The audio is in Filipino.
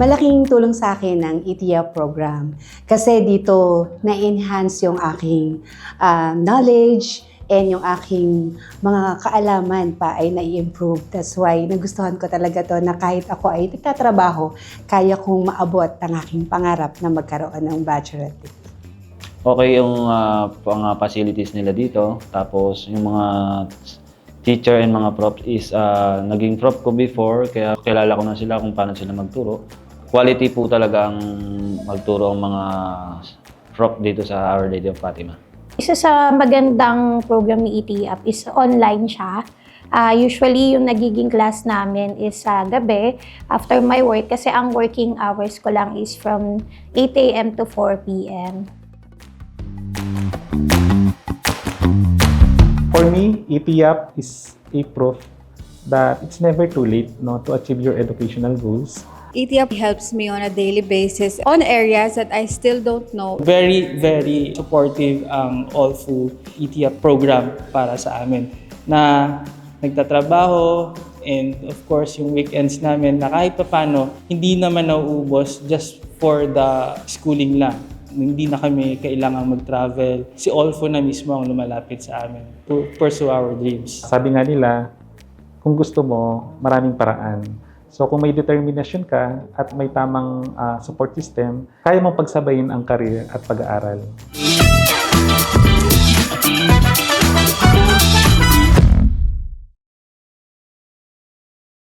Malaking tulong sa akin ang ETIA program kasi dito na-enhance yung aking knowledge and yung aking mga kaalaman pa ay na-improve. That's why nagustuhan ko talaga to na kahit ako ay nagtatrabaho, kaya kong maabot ang aking pangarap na magkaroon ng bachelor degree. Okay yung mga facilities nila dito. Tapos yung mga teacher and mga prof is naging prof ko before, kaya kilala ko na sila kung paano sila magturo. Quality po talaga ang magturo ang mga prof dito sa Our Lady of Fatima. Isa sa magandang program ni ETIAP is online siya. Usually, yung nagiging class namin is sa gabi after my work kasi ang working hours ko lang is from 8 a.m. to 4 p.m. For me, ETIAP is a proof that it's never too late to achieve your educational goals. ETIAP helps me on a daily basis on areas that I still don't know. Very, very supportive ang All-Full ETIAP program para sa amin na nagtatrabaho, and of course yung weekends namin na kahit paano hindi naman nauubos just for the schooling lang. Hindi na kami kailangang mag-travel. Si All-Full na mismo ang lumalapit sa amin to pursue our dreams. Sabi nga nila, kung gusto mo, maraming paraan. So kung may determinasyon ka at may tamang support system, kaya mong pagsabayin ang career at pag-aaral.